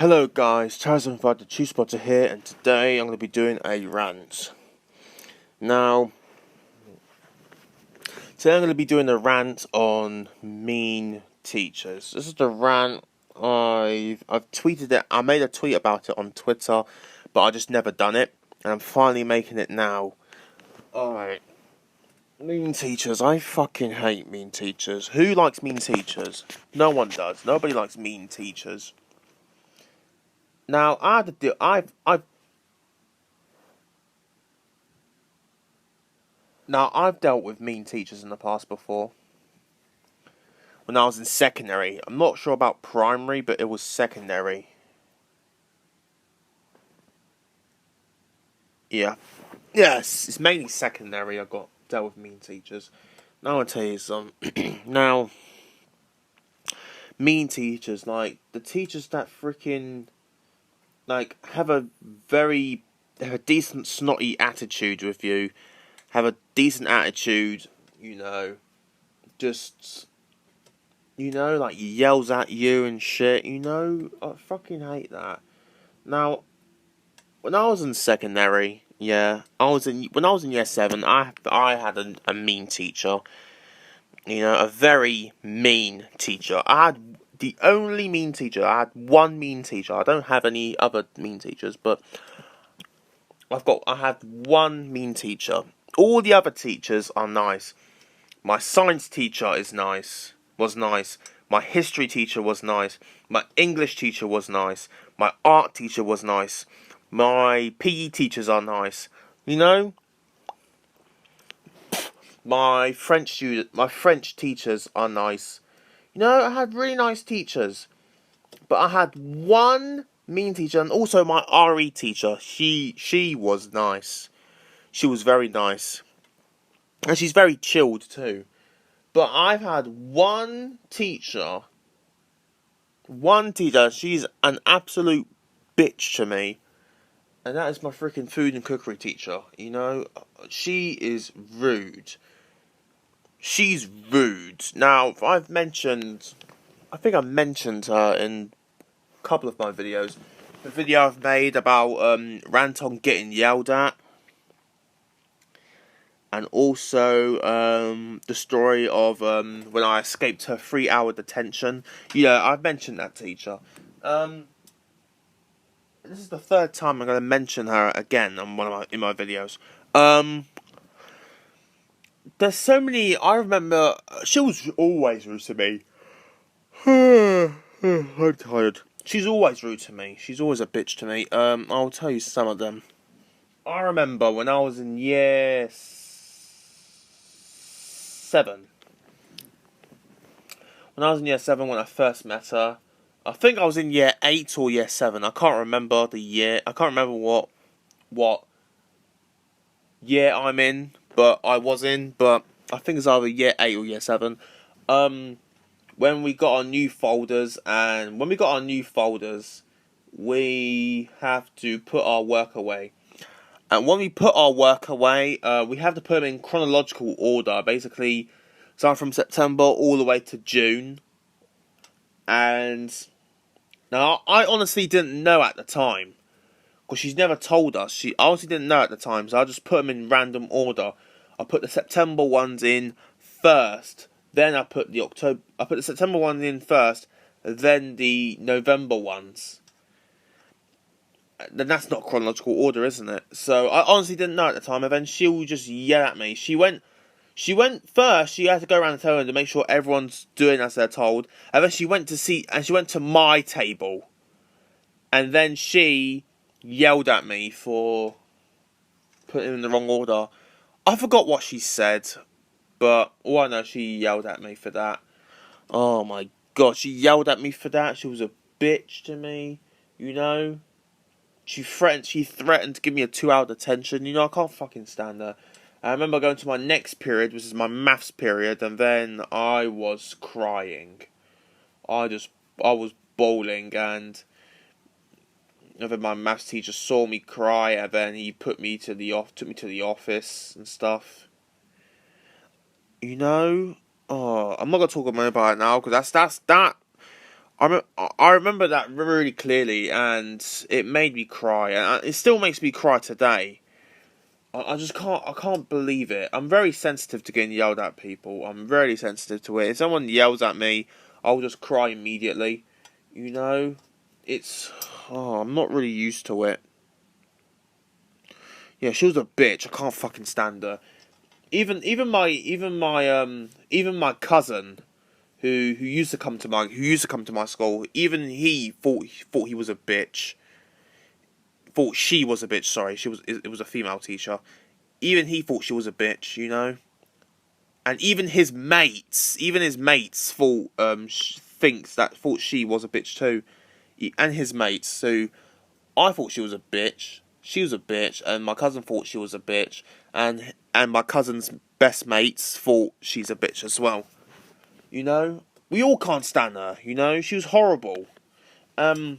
Hello guys, Charles and the Chief Spotter here, and today I'm going to be doing a rant. Now, today I'm going to be doing a rant on mean teachers. This is the rant I've tweeted it. I made a tweet about it on Twitter, but I just never done it, and I'm finally making it now. Alright. Mean teachers. I fucking hate mean teachers. Who likes mean teachers? No one does. Nobody likes mean teachers. Now, I've dealt with mean teachers in the past before. When I was in secondary. I'm not sure about primary, but it was secondary. Yeah. Yes, it's mainly secondary I got dealt with mean teachers. Now I'll tell you some. Now, mean teachers, like, the teachers that freaking, like, have a decent snotty attitude with you, have a decent attitude, just, like, yells at you and shit, I fucking hate that. Now, when I was in secondary, when I was in year 7, I had a mean teacher, a very mean teacher. I had the only mean teacher. I had one mean teacher. I don't have any other mean teachers, but I had one mean teacher. All the other teachers are nice. My science teacher was nice. My history teacher was nice. My English teacher was nice. My art teacher was nice. My PE teachers are nice. My French teachers are nice. I had really nice teachers. But I had one mean teacher, and also my RE teacher. She was nice. She was very nice. And she's very chilled too. But I've had one teacher, she's an absolute bitch to me. And that is my freaking food and cookery teacher, She is rude. She's rude. Now, I think I mentioned her in a couple of my videos. The video I've made about Rant on getting yelled at. And also the story of when I escaped her 3-hour detention. I've mentioned that teacher. This is the third time I'm going to mention her again in my videos. There's so many. I remember she was always rude to me. I'm tired. She's always rude to me. She's always a bitch to me. I'll tell you some of them. I remember when I was in year 7. When I was in year 7, when I first met her, I think I was in year 8 or year 7. I can't remember the year. I can't remember what year I'm in, but I was in. But I think it's either year 8 or year 7. When we got our new folders, we have to put our work away. And when we put our work away, we have to put them in chronological order. Basically, starting from September all the way to June. And now, I honestly didn't know at the time, because she's never told us. I honestly didn't know at the time, so I just put them in random order. I put the September ones in first, then I put the September ones in first, then the November ones. Then that's not chronological order, isn't it? So I honestly didn't know at the time, and then she would just yell at me. She went first. She had to go around the table to make sure everyone's doing as they're told, and then she went to my table, and then she yelled at me for putting it in the wrong order. I forgot what she said, but all I know, she yelled at me for that. Oh my god, she yelled at me for that. She was a bitch to me, She threatened to give me a 2-hour detention. I can't fucking stand her. I remember going to my next period, which is my maths period, and then I was crying. I was bawling, and then my maths teacher saw me cry, and then he took me to the office and stuff. Oh, I'm not gonna talk about it now, because that's that. I remember that really clearly, and it made me cry, and it still makes me cry today. I just can't believe it. I'm very sensitive to getting yelled at people. I'm very sensitive to it. If someone yells at me, I'll just cry immediately. You know, I'm not really used to it. Yeah, she was a bitch. I can't fucking stand her. Even my cousin who used to come to my school, even he thought he was a bitch. Thought she was a bitch. Sorry, it was a female teacher. Even he thought she was a bitch, you know. And even his mates thought thought she was a bitch too, and his mates. So I thought she was a bitch. She was a bitch, and my cousin thought she was a bitch, and my cousin's best mates thought she's a bitch as well. You know, we all can't stand her. You know, she was horrible. I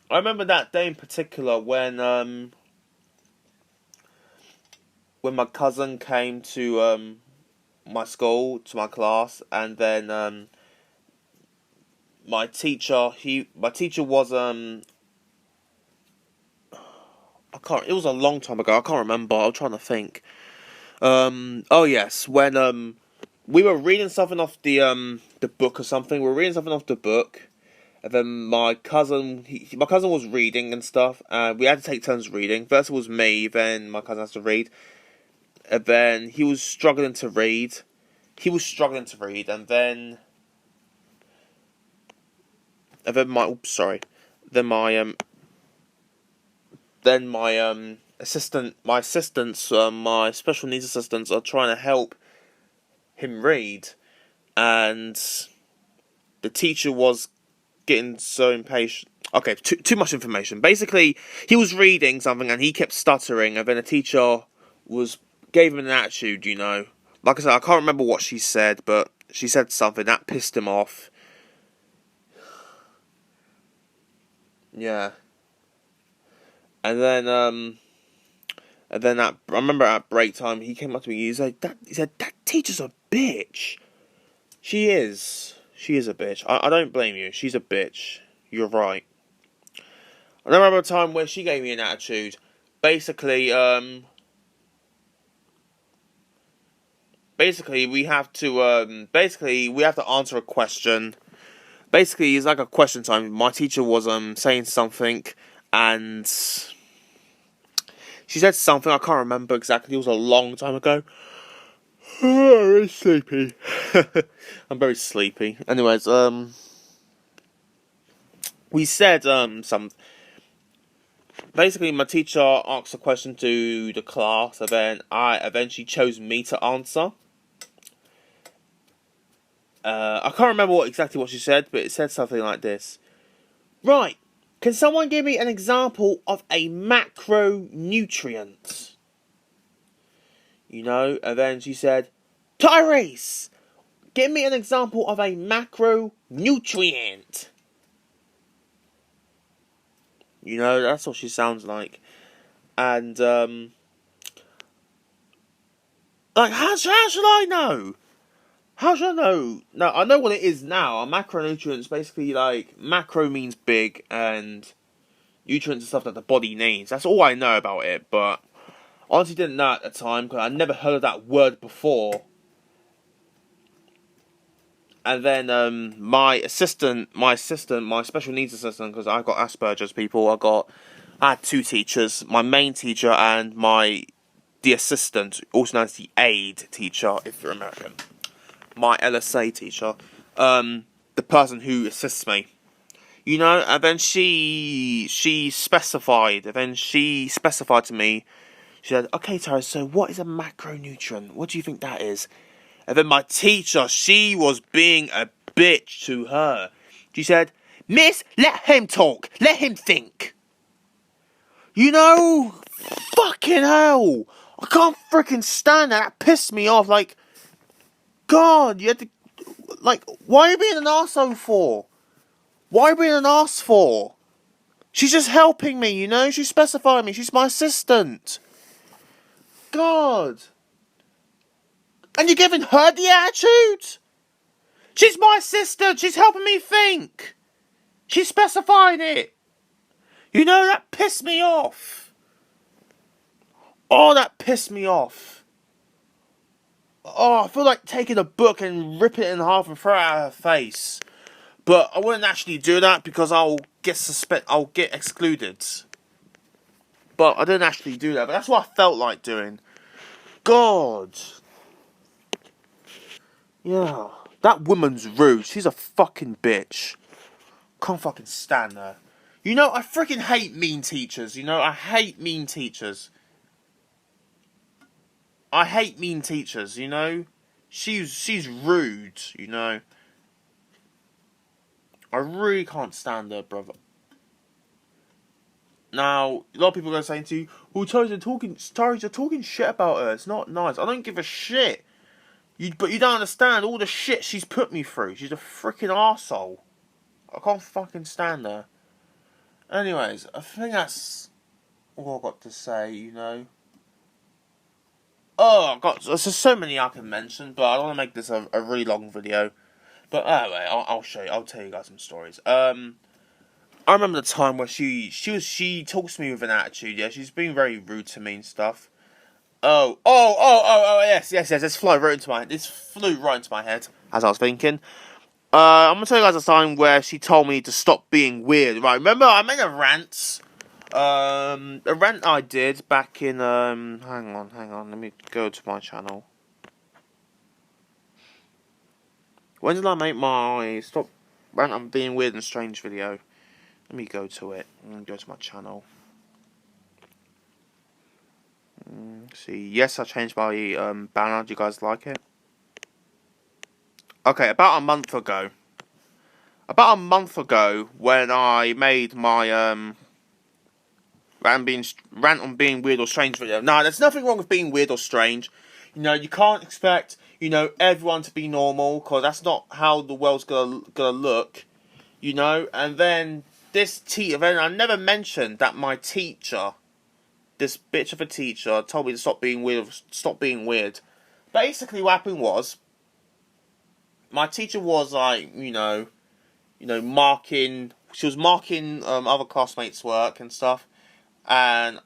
remember that day in particular when my cousin came to my school, to my class, and then my teacher was it was a long time ago. I can't remember. I'm trying to think. Oh yes, when we were reading something off the book or something. We were reading something off the book, and then my cousin was reading and stuff. We had to take turns reading. First it was me, then my cousin has to read. And then he was struggling to read. And then my assistants, my special needs assistants are trying to help him read, and the teacher was getting so impatient. Okay, too much information. Basically, he was reading something and he kept stuttering, and then the teacher gave him an attitude, you know. Like I said, I can't remember what she said, but she said something that pissed him off. Yeah. And then I remember at break time, he came up to me. He said, "That teacher's a bitch." She is a bitch. I don't blame you. She's a bitch. You're right. I remember a time where she gave me an attitude. Basically, we have to answer a question. Basically, it's like a question time. My teacher was saying something, and she said something. I can't remember exactly. It was a long time ago. I'm very sleepy. I'm very sleepy. Anyways, we said some. Basically, my teacher asked a question to the class, and then she chose me to answer. I can't remember exactly what she said, but it said something like this. Right, can someone give me an example of a macronutrient? You know, and then she said, Tyrese, give me an example of a macronutrient. You know, that's what she sounds like. And, how should I know? How should I know? No, I know what it is now. A macronutrient is basically like, macro means big, and nutrients are stuff that the body needs. That's all I know about it, but honestly didn't know at the time, because I never heard of that word before. And then my special needs assistant, because I got Asperger's, people, I had two teachers, my main teacher and the assistant, also known as the aide teacher, if you're American. My LSA teacher, the person who assists me, you know. And then she specified to me. She said, "Okay, Tara, so what is a macronutrient? What do you think that is?" And then my teacher, she was being a bitch to her. She said, "Miss, let him talk. Let him think." You know, fucking hell, I can't freaking stand that. That pissed me off. Like, God, you had to. Like, why are you being an arsehole for? Why are you being an arse for? She's just helping me, you know? She's specifying me. She's my assistant. God. And you're giving her the attitude? She's my assistant. She's helping me think. She specified it. You know, that pissed me off. Oh, that pissed me off. Oh, I feel like taking a book and ripping it in half and throw it at her face. But I wouldn't actually do that because I'll get excluded. But I didn't actually do that. But that's what I felt like doing. God. Yeah. That woman's rude. She's a fucking bitch. Can't fucking stand her. You know, I freaking hate mean teachers. You know, I hate mean teachers. I hate mean teachers, you know. She's rude, you know. I really can't stand her, brother. Now, a lot of people are saying to you, well, Tyrese, you're talking shit about her. It's not nice. I don't give a shit. But you don't understand all the shit she's put me through. She's a freaking arsehole. I can't fucking stand her. Anyways, I think that's all I've got to say, you know. Oh, there's just so many I can mention, but I don't want to make this a really long video. But anyway, I'll show you. I'll tell you guys some stories. I remember the time where she talks to me with an attitude. Yeah, she's being very rude to me and stuff. Oh, yes. This flew right into my head as I was thinking. I'm gonna tell you guys a time where she told me to stop being weird. Right, remember I made a rant. A rant I did back in hang on, let me go to my channel. When did I make my stop rant on being weird and strange video? Let me go to it. I'm gonna go to my channel. See, yes, I changed my banner. Do you guys like it? Okay, about a month ago, when I made my rant on being weird or strange video. Now, there's nothing wrong with being weird or strange. You know, you can't expect, you know, everyone to be normal, because that's not how the world's gonna look. You know, and then this teacher, then I never mentioned that my teacher, this bitch of a teacher, told me to stop being weird. Basically, what happened was, my teacher was like, you know, marking. She was marking other classmates' work and stuff, and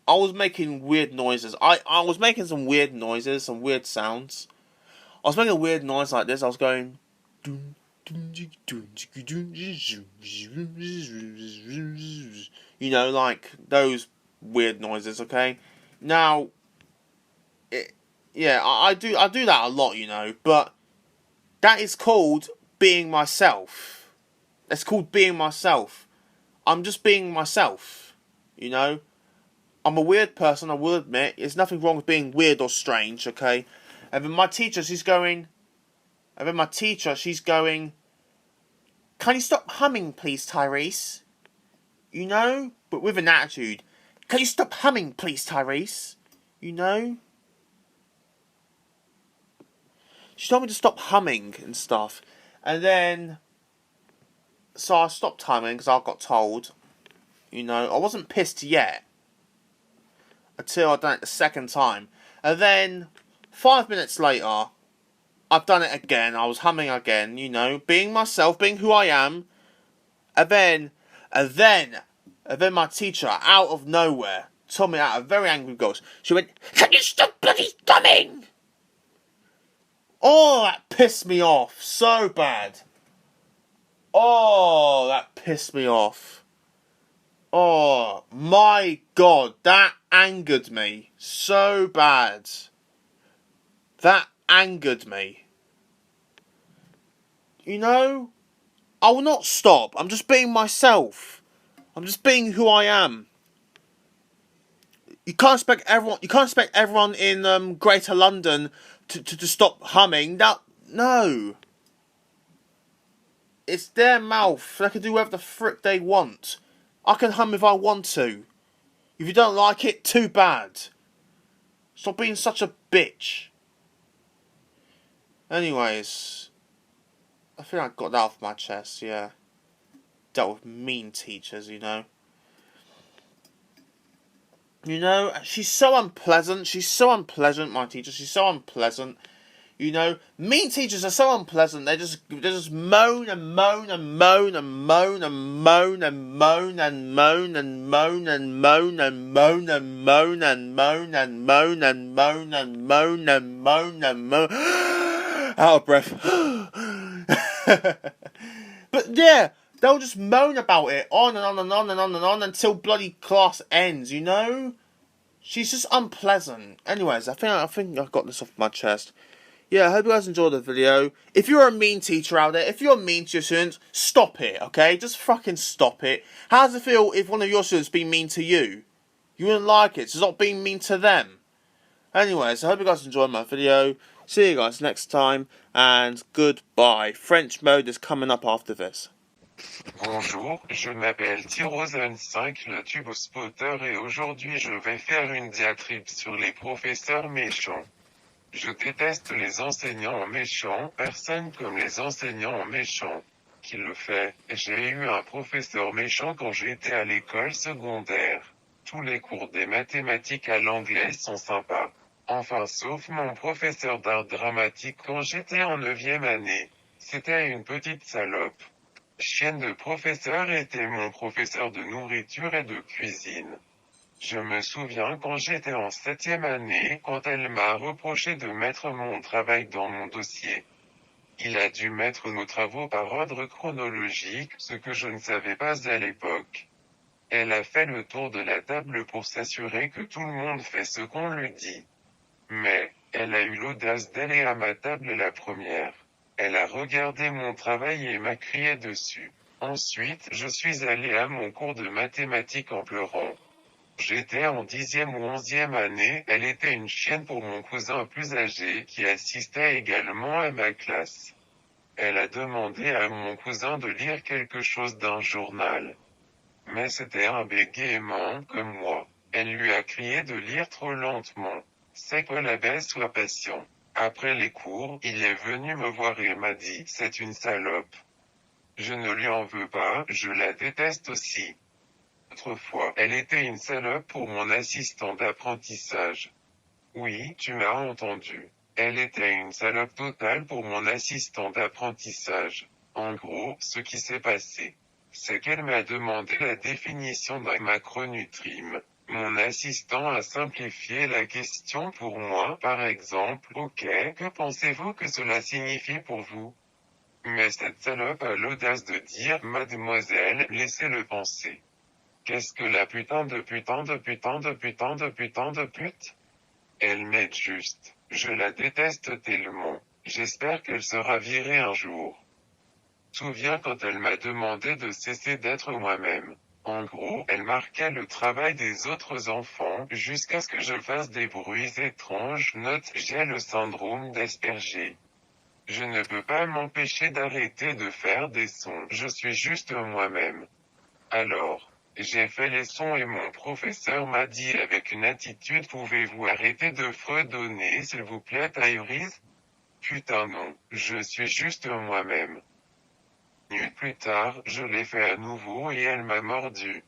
I was making weird noises. I was making some weird noises, some weird sounds. I was making a weird noise like this. I was going, you know, like those weird noises. Okay, now, I do that a lot, you know, but that is called being myself. That's called being myself. I'm just being myself, you know. I'm a weird person, I will admit. There's nothing wrong with being weird or strange, okay? And then my teacher, she's going, can you stop humming, please, Tyrese? You know? But with an attitude. Can you stop humming, please, Tyrese? You know? She told me to stop humming and stuff. And then, so I stopped humming because I got told. You know, I wasn't pissed yet. Until I'd done it the second time. And then, 5 minutes later, I've done it again. I was humming again, you know, being myself, being who I am. And then my teacher, out of nowhere, told me out of very angry voice. She went, "Can you stop bloody humming?" Oh, that pissed me off so bad. Oh, that pissed me off. Oh, my God, that angered me so bad. That angered me. You know, I will not stop. I'm just being myself. I'm just being who I am. You can't expect everyone in Greater London to stop humming. No. It's their mouth. They can do whatever the frick they want. I can hum if I want to. If you don't like it, too bad. Stop being such a bitch. Anyways, I think I got that off my chest, yeah. Dealt with mean teachers, you know. You know, she's so unpleasant. She's so unpleasant, my teacher. She's so unpleasant. You know, mean teachers are so unpleasant. They just moan and moan and moan and moan and moan and moan and moan and moan and moan and moan and moan and moan and moan and moan and moan and moan and moan. Out of breath. But yeah, they'll just moan about it on and on and on and on and on until bloody class ends. You know, she's just unpleasant. Anyways, I think I've got this off my chest. Yeah, I hope you guys enjoyed the video. If you're a mean teacher out there, if you're mean to your students, stop it, okay? Just fucking stop it. How does it feel if one of your students being mean to you? You wouldn't like it, so stop being mean to them. Anyways, I hope you guys enjoyed my video. See you guys next time, and goodbye. French mode is coming up after this. Bonjour, je m'appelle Tyrosen5 le tube spotter et aujourd'hui je vais faire une diatribe sur les professeurs méchants. Je déteste les enseignants méchants, personne comme les enseignants méchants. Qui le fait? J'ai eu un professeur méchant quand j'étais à l'école secondaire. Tous les cours des mathématiques à l'anglais sont sympas. Enfin sauf mon professeur d'art dramatique quand j'étais en 9e année. C'était une petite salope. Chienne de professeur était mon professeur de nourriture et de cuisine. Je me souviens quand j'étais en 7e année, quand elle m'a reproché de mettre mon travail dans mon dossier. Il a dû mettre nos travaux par ordre chronologique, ce que je ne savais pas à l'époque. Elle a fait le tour de la table pour s'assurer que tout le monde fait ce qu'on lui dit. Mais, elle a eu l'audace d'aller à ma table la première. Elle a regardé mon travail et m'a crié dessus. Ensuite, je suis allé à mon cours de mathématiques en pleurant. J'étais en 10e ou 11e année, elle était une chienne pour mon cousin plus âgé qui assistait également à ma classe. Elle a demandé à mon cousin de lire quelque chose d'un journal. Mais c'était un bégaiement, comme moi. Elle lui a crié de lire trop lentement. C'est que la belle soit patient. Après les cours, il est venu me voir et m'a dit « C'est une salope ». Je ne lui en veux pas, je la déteste aussi. Autrefois, elle était une salope pour mon assistant d'apprentissage. Oui, tu m'as entendu. Elle était une salope totale pour mon assistant d'apprentissage. En gros, ce qui s'est passé, c'est qu'elle m'a demandé la définition d'un macronutrime. Mon assistant a simplifié la question pour moi, par exemple, « Ok, que pensez-vous que cela signifie pour vous ?» Mais cette salope a l'audace de dire « Mademoiselle, laissez-le penser. » Qu'est-ce que la putain de putain de putain de putain de putain de pute? Elle m'aide juste. Je la déteste tellement. J'espère qu'elle sera virée un jour. Souviens quand elle m'a demandé de cesser d'être moi-même. En gros, elle marquait le travail des autres enfants, jusqu'à ce que je fasse des bruits étranges. Note, j'ai le syndrome d'Asperger. Je ne peux pas m'empêcher d'arrêter de faire des sons. Je suis juste moi-même. Alors, j'ai fait les sons et mon professeur m'a dit avec une attitude « Pouvez-vous arrêter de fredonner s'il vous plaît Iris ?» Putain non, je suis juste moi-même. Minutes plus tard, je l'ai fait à nouveau et elle m'a mordu.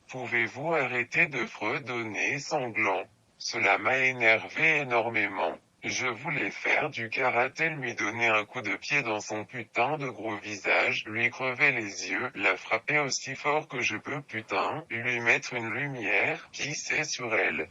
Pouvez-vous arrêter de fredonner sanglant? Cela m'a énervé énormément. Je voulais faire du karaté, lui donner un coup de pied dans son putain de gros visage, lui crever les yeux, la frapper aussi fort que je peux putain, lui mettre une lumière, pisser sur elle.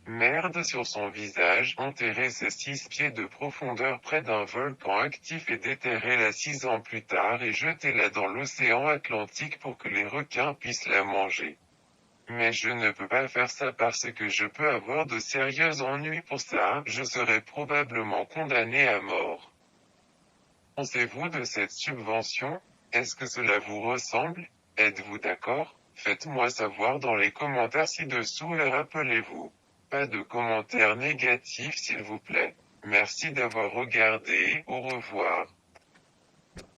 Merde sur son visage, enterrer ses 6 pieds de profondeur près d'un volcan actif et déterrer-la 6 ans plus tard et jeter-la dans l'océan Atlantique pour que les requins puissent la manger. Mais je ne peux pas faire ça parce que je peux avoir de sérieux ennuis pour ça, je serai probablement condamné à mort. Pensez-vous de cette subvention? Est-ce que cela vous ressemble? Êtes-vous d'accord? Faites-moi savoir dans les commentaires ci-dessous et rappelez-vous. Pas de commentaires négatifs s'il vous plaît. Merci d'avoir regardé, au revoir.